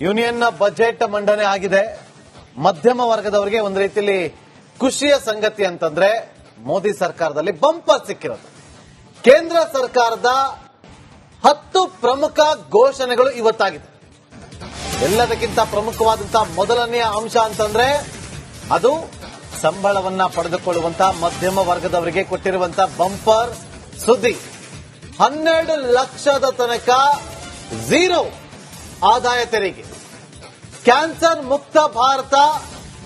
Union budget ಮಂಡನೆ ಆಗಿದೆ. ಮಧ್ಯಮ ವರ್ಗದವರಿಗೆ ಒಂದು ರೀತಿಯಲ್ಲಿ ಖುಷಿಯ ಸಂಗತಿ ಅಂತಂದ್ರೆ ಮೋದಿ ಸರ್ಕಾರದಲ್ಲಿ ಬಂಪರ್ ಸಿಕ್ಕಿರೋದು. ಕೇಂದ್ರ ಸರ್ಕಾರದ 10 ಪ್ರಮುಖ ಘೋಷಣೆಗಳು ಇವತ್ತಾಗಿದೆ. ಎಲ್ಲದಕ್ಕಿಂತ ಪ್ರಮುಖವಾದಂತಹ ಮೊದಲನೆಯ ಅಂಶ ಅಂತಂದ್ರೆ ಅದು ಸಂಬಳವನ್ನ ಪಡೆದುಕೊಳ್ಳುವಂತಹ ಮಧ್ಯಮ ವರ್ಗದವರಿಗೆ ಕೊಟ್ಟಿರುವಂತಹ ಬಂಪರ್ ಸುದ್ದಿ. 12 ಲಕ್ಷದ ತನಕ ಝೀರೋ ಆದಾಯ ತೆರಿಗೆ. ಕ್ಯಾನ್ಸರ್ ಮುಕ್ತ ಭಾರತ,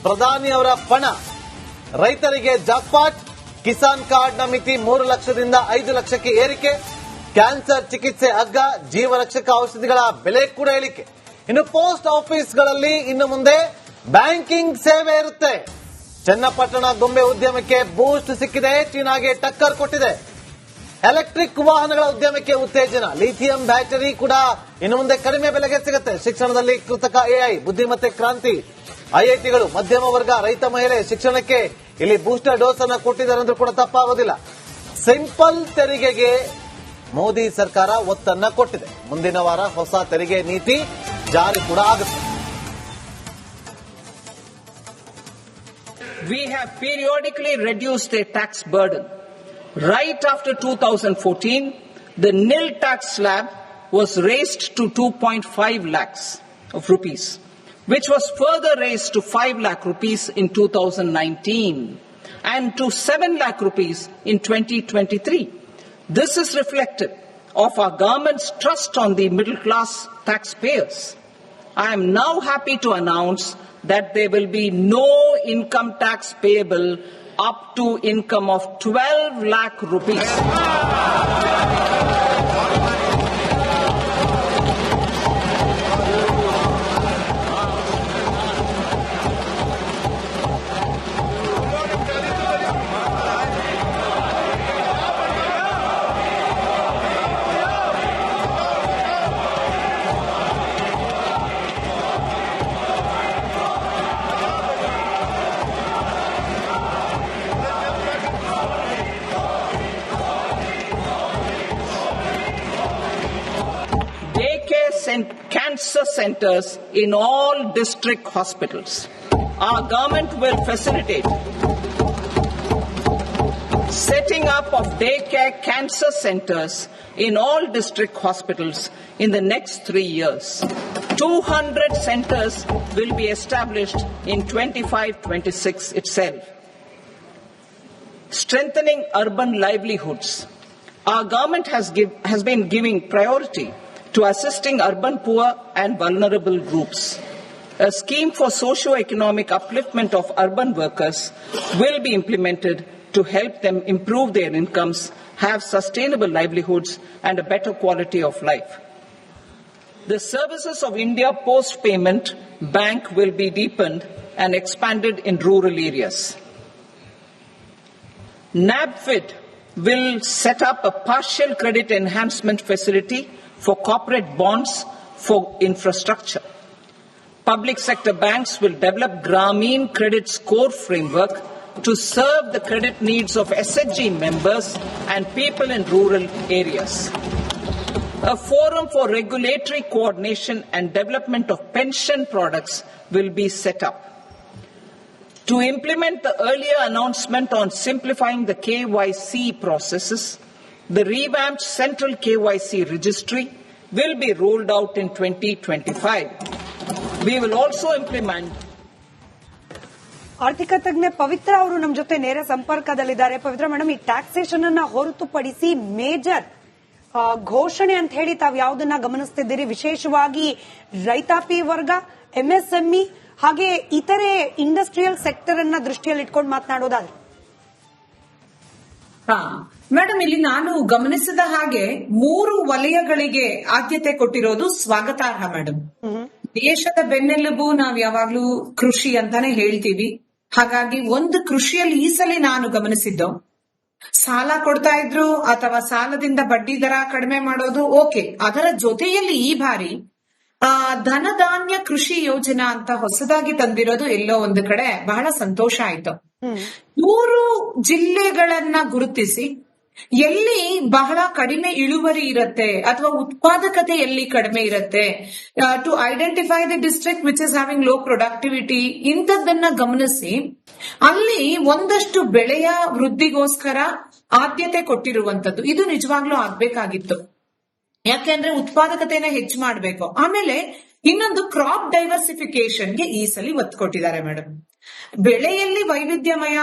ಪ್ರಧಾನಿ ಅವರ ಪಣ. ರೈತರಿಗೆ ಜಾಕ್ಪಾಟ್. ಕಿಸಾನ್ ಕಾರ್ಡ್ನ ಮಿತಿ 3 ಲಕ್ಷದಿಂದ 5 ಲಕ್ಷಕ್ಕೆ ಏರಿಕೆ. ಕ್ಯಾನ್ಸರ್ ಚಿಕಿತ್ಸೆ ಅಗ್ಗ. ಜೀವರಕ್ಷಕ ಔಷಧಿಗಳ ಬೆಲೆ ಕೂಡ ಇಳಿಕೆ. ಇನ್ನು ಪೋಸ್ಟ್ ಆಫೀಸ್ಗಳಲ್ಲಿ ಇನ್ನು ಮುಂದೆ ಬ್ಯಾಂಕಿಂಗ್ ಸೇವೆ ಇರುತ್ತೆ. ಚನ್ನಪಟ್ಟಣ ಗೊಂಬೆ ಉದ್ಯಮಕ್ಕೆ ಬೂಸ್ಟ್ ಸಿಕ್ಕಿದೆ. ಚೀನಾಗೆ ಟಕ್ಕರ್ ಕೊಟ್ಟಿದೆ. ಎಲೆಕ್ಟ್ರಿಕ್ ವಾಹನಗಳ ಉದ್ಯಮಕ್ಕೆ ಉತ್ತೇಜನ. ಲಿಥಿಯಂ ಬ್ಯಾಟರಿ ಕೂಡ ಇನ್ನು ಮುಂದೆ ಕಡಿಮೆ ಬೆಲೆಗೆ ಸಿಗುತ್ತೆ. ಶಿಕ್ಷಣದಲ್ಲಿ ಕೃತಕ ಎಐ, ಬುದ್ಧಿಮತ್ತೆ ಕ್ರಾಂತಿ. ಐಐಟಿಗಳು, ಮಧ್ಯಮ ವರ್ಗ, ರೈತ ಮಹಿಳೆ ಶಿಕ್ಷಣಕ್ಕೆ ಇಲ್ಲಿ ಬೂಸ್ಟರ್ ಡೋಸ್ ಅನ್ನು ಕೊಟ್ಟಿದ್ದಾರೆ ಅಂದ್ರೂ ಕೂಡ ತಪ್ಪಾಗೋದಿಲ್ಲ. ಸಿಂಪಲ್ ತೆರಿಗೆಗೆ ಮೋದಿ ಸರ್ಕಾರ ಒತ್ತನ್ನ ಕೊಟ್ಟಿದೆ. ಮುಂದಿನ ವಾರ ಹೊಸ ತೆರಿಗೆ ನೀತಿ ಜಾರಿ ಕೂಡ ಆಗುತ್ತೆ. We have periodically reduced their tax burden. Right after 2014, the nil tax slab was raised to 2.5 lakhs of rupees, which was further raised to 5 lakh rupees in 2019 and to 7 lakh rupees in 2023. This is reflective of our government's trust on the middle class taxpayers. I am now happy to announce that there will be no income tax payable up to income of 12 lakh rupees. Cancer centers in all district hospitals. Our government will facilitate setting up of daycare cancer centers in all district hospitals in the next 3 years. 200 centers will be established in 25-26 itself. Strengthening urban livelihoods. Our government has been giving priority to assisting urban poor and vulnerable groups. A scheme for socio-economic upliftment of urban workers will be implemented to help them improve their incomes, have sustainable livelihoods and a better quality of life. The services of India Post Payment Bank will be deepened and expanded in rural areas. NABFID will set up a partial credit enhancement facility for corporate bonds for infrastructure. Public sector banks will develop Grameen Credit Score Framework to serve the credit needs of SHG members and people in rural areas. A forum for regulatory coordination and development of pension products will be set up. To implement the earlier announcement on simplifying the KYC processes, the revamped Central KYC Registry will be rolled out in 2025. We will also implement. ಆರ್ಥಿಕ ತಜ್ಞೆ ಪವಿತ್ರ ಅವರು ನಮ್ಮ ಜೊತೆ ನೇರ ಸಂಪರ್ಕದಲ್ಲಿದ್ದಾರೆ. ಪವಿತ್ರ madam, ಈ taxation ಅನ್ನ ಹೊರತುಪಡಿಸಿ major ಘೋಷಣೆ ಅಂತ ಹೇಳಿ ತಾವು ಯಾವುದನ್ನ ಗಮನಿಸ್ತಿದ್ದೀರಿ? ವಿಶೇಷವಾಗಿ ರೈತಾಪಿ ವರ್ಗ, ಎಂಎಸ್ಎಂಇ ಹಾಗೆ ಇತರೆ ಇಂಡಸ್ಟ್ರಿಯಲ್ ಸೆಕ್ಟರ್ ಅನ್ನ ದೃಷ್ಟಿಯಲ್ಲಿ ಇಟ್ಕೊಂಡು ಮಾತನಾಡೋದಾದ್ರೆ? ಮೇಡಮ್, ಇಲ್ಲಿ ನಾನು ಗಮನಿಸಿದ ಹಾಗೆ 3 ವಲಯಗಳಿಗೆ ಆದ್ಯತೆ ಕೊಟ್ಟಿರೋದು ಸ್ವಾಗತಾರ್ಹ ಮೇಡಮ್. ದೇಶದ ಬೆನ್ನೆಲುಬು ನಾವ್ ಯಾವಾಗ್ಲೂ ಕೃಷಿ ಅಂತಾನೆ ಹೇಳ್ತೀವಿ. ಹಾಗಾಗಿ ಒಂದು ಕೃಷಿಯಲ್ಲಿ ಈ ಸಲ ನಾನು ಗಮನಿಸಿದ್ದು, ಸಾಲ ಕೊಡ್ತಾ ಇದ್ರು ಅಥವಾ ಸಾಲದಿಂದ ಬಡ್ಡಿ ದರ ಕಡಿಮೆ ಮಾಡೋದು ಓಕೆ, ಅದರ ಜೊತೆಯಲ್ಲಿ ಈ ಬಾರಿ ಧನಧಾನ್ಯ ಕೃಷಿ ಯೋಜನಾ ಅಂತ ಹೊಸದಾಗಿ ತಂದಿರೋದು ಎಲ್ಲೋ ಒಂದು ಕಡೆ ಬಹಳ ಸಂತೋಷ ಆಯ್ತು. 3 ಜಿಲ್ಲೆಗಳನ್ನ ಗುರುತಿಸಿ ಎಲ್ಲಿ ಬಹಳ ಕಡಿಮೆ ಇಳುವರಿ ಇರುತ್ತೆ ಅಥವಾ ಉತ್ಪಾದಕತೆ ಎಲ್ಲಿ ಕಡಿಮೆ ಇರುತ್ತೆ, to identify the district which is having low productivity, ಇಂಥದ್ದನ್ನ ಗಮನಿಸಿ ಅಲ್ಲಿ ಒಂದಷ್ಟು ಬೆಳೆಯ ವೃದ್ಧಿಗೋಸ್ಕರ ಆದ್ಯತೆ ಕೊಟ್ಟಿರುವಂತದ್ದು. ಇದು ನಿಜವಾಗ್ಲೂ ಆಗ್ಬೇಕಾಗಿತ್ತು. ಯಾಕೆಂದ್ರೆ ಉತ್ಪಾದಕತೆನ ಹೆಚ್ಚು ಮಾಡಬೇಕು. ಆಮೇಲೆ ಇನ್ನೊಂದು ಕ್ರಾಪ್ ಡೈವರ್ಸಿಫಿಕೇಶನ್ಗೆ ಈ ಸಲ ಒತ್ತು ಕೊಟ್ಟಿದ್ದಾರೆ ಮೇಡಮ್. ಬೆಳೆಯಲ್ಲಿ ವೈವಿಧ್ಯಮಯ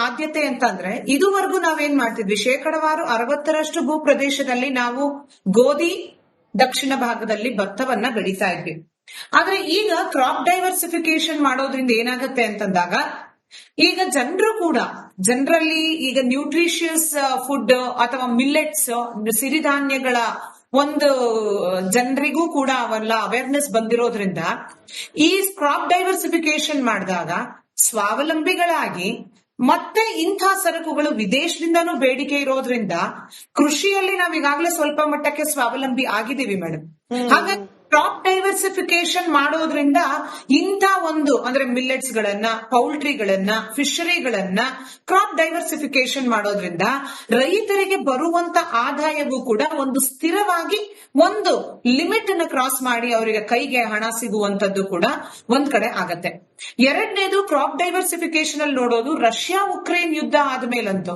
ಆದ್ಯತೆ ಅಂತಂದ್ರೆ ಇದುವರೆಗೂ ನಾವೇನ್ ಮಾಡ್ತಿದ್ವಿ, ಶೇಕಡವಾರು 60% ಭೂ ಪ್ರದೇಶದಲ್ಲಿ ನಾವು ಗೋಧಿ, ದಕ್ಷಿಣ ಭಾಗದಲ್ಲಿ ಭತ್ತವನ್ನ ಬೆಳೀತಾ ಇದ್ವಿ. ಆದ್ರೆ ಈಗ ಕ್ರಾಪ್ ಡೈವರ್ಸಿಫಿಕೇಶನ್ ಮಾಡೋದ್ರಿಂದ ಏನಾಗುತ್ತೆ ಅಂತಂದಾಗ ಈಗ ಜನರು ಕೂಡ ಜನರಲ್ಲಿ ಈಗ ನ್ಯೂಟ್ರಿಷಿಯಸ್ ಫುಡ್ ಅಥವಾ ಮಿಲ್ಲೆಟ್ಸ್, ಸಿರಿಧಾನ್ಯಗಳ ಒಂದು ಜನರಿಗೂ ಕೂಡ ಅವೆಲ್ಲ ಅವೇರ್ನೆಸ್ ಬಂದಿರೋದ್ರಿಂದ ಈ ಕ್ರಾಪ್ ಡೈವರ್ಸಿಫಿಕೇಶನ್ ಮಾಡಿದಾಗ ಸ್ವಾವಲಂಬಿಗಳಾಗಿ ಮತ್ತೆ ಇಂಥ ಸರಕುಗಳು ವಿದೇಶದಿಂದನೂ ಬೇಡಿಕೆ ಇರೋದ್ರಿಂದ ಕೃಷಿಯಲ್ಲಿ ನಾವು ಈಗಾಗಲೇ ಸ್ವಲ್ಪ ಮಟ್ಟಕ್ಕೆ ಸ್ವಾವಲಂಬಿ ಆಗಿದ್ದೀವಿ ಮೇಡಮ್. ಹಾಗಾಗಿ ಕ್ರಾಪ್ ಡೈವರ್ಸಿಫಿಕೇಶನ್ ಮಾಡೋದ್ರಿಂದ ಇಂಥ ಒಂದು ಅಂದ್ರೆ ಮಿಲ್ಲೆಟ್ಸ್ ಗಳನ್ನ, ಪೌಲ್ಟ್ರಿಗಳನ್ನ, ಫಿಶರಿಗಳನ್ನ ಕ್ರಾಪ್ ಡೈವರ್ಸಿಫಿಕೇಶನ್ ಮಾಡೋದ್ರಿಂದ ರೈತರಿಗೆ ಬರುವಂತ ಆದಾಯವೂ ಕೂಡ ಒಂದು ಸ್ಥಿರವಾಗಿ ಒಂದು ಲಿಮಿಟ್ ಅನ್ನು ಕ್ರಾಸ್ ಮಾಡಿ ಅವರಿಗೆ ಕೈಗೆ ಹಣ ಸಿಗುವಂತದ್ದು ಕೂಡ ಒಂದ್ ಕಡೆ ಆಗತ್ತೆ. ಎರಡನೇದು ಕ್ರಾಪ್ ಡೈವರ್ಸಿಫಿಕೇಶನ್ ಅಲ್ಲಿ ನೋಡೋದು, ರಷ್ಯಾ ಉಕ್ರೇನ್ ಯುದ್ಧ ಆದ್ಮೇಲಂತೂ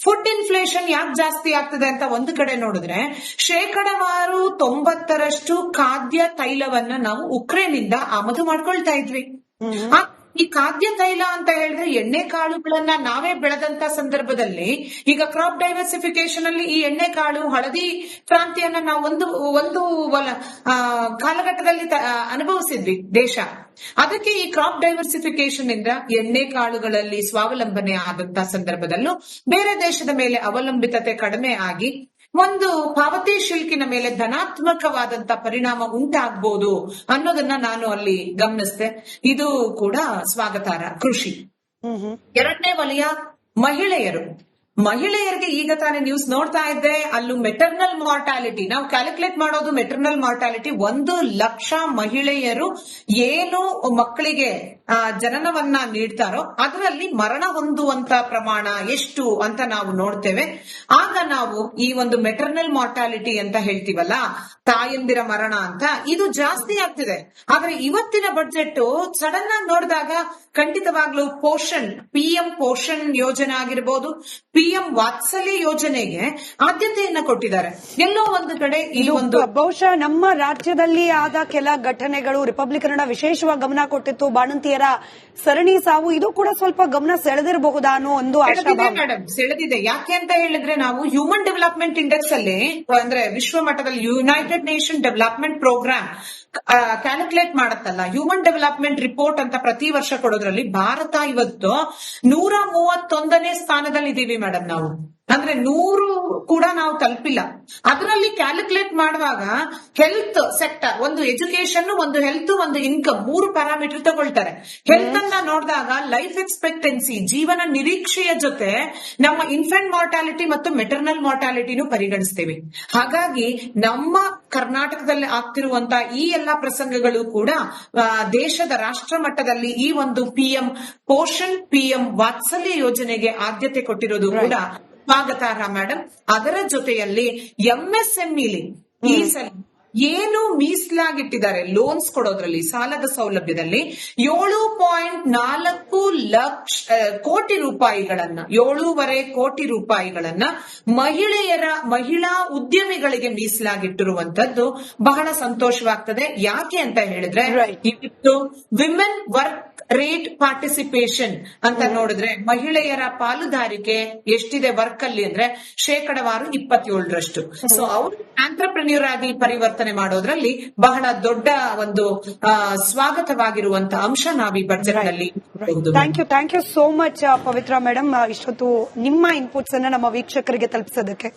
ಫುಡ್ ಇನ್ಫ್ಲೇಷನ್ ಯಾಕೆ ಜಾಸ್ತಿ ಆಗ್ತದೆ ಅಂತ ಒಂದು ಕಡೆ ನೋಡಿದ್ರೆ ಶೇಕಡವಾರು 90% ಖಾದ್ಯ ತೈಲವನ್ನ ನಾವು ಉಕ್ರೇನ್ ಇಂದ ಆಮದು ಮಾಡ್ಕೊಳ್ತಾ ಇದ್ವಿ. ಈ ಖಾದ್ಯ ತೈಲ ಅಂತ ಹೇಳಿದ್ರೆ ಎಣ್ಣೆ ಕಾಳುಗಳನ್ನ ನಾವೇ ಬೆಳೆದಂತ ಸಂದರ್ಭದಲ್ಲಿ ಈಗ ಕ್ರಾಪ್ ಡೈವರ್ಸಿಫಿಕೇಶನ್ ಅಲ್ಲಿ ಈ ಎಣ್ಣೆ ಕಾಳು, ಹಳದಿ ಕ್ರಾಂತಿಯನ್ನ ನಾವು ಒಂದು ಕಾಲಘಟ್ಟದಲ್ಲಿ ಅನುಭವಿಸಿದ್ವಿ ದೇಶ. ಅದಕ್ಕೆ ಈ ಕ್ರಾಪ್ ಡೈವರ್ಸಿಫಿಕೇಶನ್ ಇಂದ ಎಣ್ಣೆ ಕಾಳುಗಳಲ್ಲಿ ಸ್ವಾವಲಂಬನೆ ಆದಂತ ಸಂದರ್ಭದಲ್ಲೂ ಬೇರೆ ದೇಶದ ಮೇಲೆ ಅವಲಂಬಿತತೆ ಕಡಿಮೆ ಆಗಿ ಒಂದು ಪಾವತಿ ಶಿಲ್ಕಿನ ಮೇಲೆ ಧನಾತ್ಮಕವಾದಂತ ಪರಿಣಾಮ ಉಂಟಾಗಬಹುದು ಅನ್ನೋದನ್ನ ನಾನು ಅಲ್ಲಿ ಗಮನಿಸಿದೆ. ಇದು ಕೂಡ ಸ್ವಾಗತಾರ್ಹ ಕೃಷಿ. ಎರಡನೇ ವಲಯ ಮಹಿಳೆಯರಿಗೆ ಈಗ ತಾನೇ ನ್ಯೂಸ್ ನೋಡ್ತಾ ಇದ್ದೆ, ಅಲ್ಲೂ ಮೆಟರ್ನಲ್ ಮಾರ್ಟಾಲಿಟಿ ನಾವು ಕ್ಯಾಲ್ಕುಲೇಟ್ ಮಾಡೋದು. ಮೆಟರ್ನಲ್ ಮಾರ್ಟಾಲಿಟಿ 1 ಲಕ್ಷ ಮಹಿಳೆಯರು ಏನು ಮಕ್ಕಳಿಗೆ ಜನನವನ್ನ ನೀಡ್ತಾರೋ ಅದರಲ್ಲಿ ಮರಣ ಹೊಂದುವಂತ ಪ್ರಮಾಣ ಎಷ್ಟು ಅಂತ ನಾವು ನೋಡ್ತೇವೆ. ಆಗ ನಾವು ಈ ಒಂದು ಮೆಟರ್ನಲ್ ಮಾರ್ಟಾಲಿಟಿ ಅಂತ ಹೇಳ್ತೀವಲ್ಲ, ತಾಯಂದಿರ ಮರಣ ಅಂತ, ಇದು ಜಾಸ್ತಿ ಆಗ್ತಿದೆ. ಆದ್ರೆ ಇವತ್ತಿನ ಬಡ್ಜೆಟ್ ಸಡನ್ ಆಗಿ ನೋಡಿದಾಗ ಖಂಡಿತವಾಗ್ಲೂ ಪೋಷಣ್, PM ಪೋಷಣ್ ಯೋಜನೆ ಆಗಿರ್ಬೋದು, PM ವಾತ್ಸಲ್ಯ ಯೋಜನೆಗೆ ಆದ್ಯತೆಯನ್ನ ಕೊಟ್ಟಿದ್ದಾರೆ. ಎಲ್ಲೋ ಒಂದು ಕಡೆ ಒಂದು ಬಹುಶಃ ನಮ್ಮ ರಾಜ್ಯದಲ್ಲಿ ಆದ ಕೆಲ ಘಟನೆಗಳು ರಿಪಬ್ಲಿಕನ್ ವಿಶೇಷವಾಗಿ ಗಮನ ಕೊಟ್ಟಿತ್ತು. ಬಾಣಂತಿಯರ ಸರಣಿ ಸಾವು, ಇದು ಕೂಡ ಸ್ವಲ್ಪ ಗಮನ ಸೆಳೆದಿರಬಹುದಾ ಅನ್ನೋ ಒಂದು ಮೇಡಮ್ ಸೆಳೆದಿದೆ. ಯಾಕೆ ಅಂತ ಹೇಳಿದ್ರೆ ನಾವು ಹ್ಯೂಮನ್ ಡೆವಲಪ್ಮೆಂಟ್ ಇಂಡೆಕ್ಸ್ ಅಲ್ಲಿ ಅಂದ್ರೆ ವಿಶ್ವ ಮಟ್ಟದಲ್ಲಿ United Nation development programme calculate ಮಾಡತ್ತಲ್ಲ, ಹ್ಯೂಮನ್ ಡೆವಲಪ್ಮೆಂಟ್ ರಿಪೋರ್ಟ್ ಅಂತ ಪ್ರತಿ ವರ್ಷ ಕೊಡೋದ್ರಲ್ಲಿ ಭಾರತ ಇವತ್ತು 131ನೇ ಸ್ಥಾನದಲ್ಲಿ ಇದೀವಿ ಮೇಡಮ್. ನಾವು ಅಂದ್ರೆ 100 ಕೂಡ ನಾವು ತಲುಪಿಲ್ಲ. ಅದರಲ್ಲಿ ಕ್ಯಾಲ್ಕುಲೇಟ್ ಮಾಡುವಾಗ ಹೆಲ್ತ್ ಸೆಕ್ಟರ್, ಒಂದು ಎಜುಕೇಶನ್, ಒಂದು ಹೆಲ್ತ್, ಒಂದು ಇನ್ಕಮ್, 3 ಪ್ಯಾರಾಮೀಟರ್ ತಗೊಳ್ತಾರೆ. ಹೆಲ್ತ್ ಅನ್ನ ನೋಡಿದಾಗ ಲೈಫ್ ಎಕ್ಸ್ಪೆಕ್ಟೆನ್ಸಿ, ಜೀವನ ನಿರೀಕ್ಷೆಯ ಜೊತೆ ನಮ್ಮ ಇನ್ಫೆಂಟ್ ಮಾರ್ಟಾಲಿಟಿ ಮತ್ತು ಮೆಟರ್ನಲ್ ಮಾರ್ಟಾಲಿಟಿನೂ ಪರಿಗಣಿಸ್ತೇವೆ. ಹಾಗಾಗಿ ನಮ್ಮ ಕರ್ನಾಟಕದಲ್ಲಿ ಆಗ್ತಿರುವಂತಹ ಈ ಎಲ್ಲಾ ಪ್ರಸಂಗಗಳು ಕೂಡ ದೇಶದ ರಾಷ್ಟ್ರ ಮಟ್ಟದಲ್ಲಿ ಈ ಒಂದು PM ಪೋಷಣ್, PM ವಾತ್ಸಲ್ಯ ಯೋಜನೆಗೆ ಆದ್ಯತೆ ಕೊಟ್ಟಿರೋದು ಕೂಡ ಸ್ವಾಗತಾರ್ಹ ಮೇಡಮ್. ಅದರ ಜೊತೆಯಲ್ಲಿ MSMEಲಿ ಈ ಸಲ ಏನು ಮೀಸಲಾಗಿಟ್ಟಿದ್ದಾರೆ ಲೋನ್ಸ್ ಕೊಡೋದ್ರಲ್ಲಿ, ಸಾಲದ ಸೌಲಭ್ಯದಲ್ಲಿ 7.4 ಕೋಟಿ ರೂಪಾಯಿಗಳನ್ನ, 7.5 ಕೋಟಿ ರೂಪಾಯಿಗಳನ್ನ ಮಹಿಳಾ ಉದ್ಯಮಿಗಳಿಗೆ ಮೀಸಲಾಗಿಟ್ಟಿರುವಂತದ್ದು ಬಹಳ ಸಂತೋಷವಾಗ್ತದೆ. ಯಾಕೆ ಅಂತ ಹೇಳಿದ್ರೆ ಇವತ್ತು ವಿಮೆನ್ ವರ್ಕ್ ರೇಟ್ ಪಾರ್ಟಿಸಿಪೇಷನ್ ಅಂತ ನೋಡಿದ್ರೆ ಮಹಿಳೆಯರ ಪಾಲುದಾರಿಕೆ ಎಷ್ಟಿದೆ ವರ್ಕ್ ಅಲ್ಲಿ ಅಂದ್ರೆ ಶೇಕಡವಾರು 27%. ಸೊ ಅವರು ಆಂಟ್ರಪ್ರೆನ್ಯೂರ್ ಆಗಿ ಪರಿವರ್ತನೆ ಮಾಡೋದ್ರಲ್ಲಿ ಬಹಳ ದೊಡ್ಡ ಒಂದು ಸ್ವಾಗತವಾಗಿರುವಂತಹ ಅಂಶ ನಾವು ಈ ಬಜೆಟ್ ನಲ್ಲಿ. Thank you so much Pavithra madam, ಇಷ್ಟೊತ್ತು ನಿಮ್ಮ ಇನ್ಪುಟ್ಸ್ ಅನ್ನ ನಮ್ಮ ವೀಕ್ಷಕರಿಗೆ ತಲುಪಿಸೋದಕ್ಕೆ.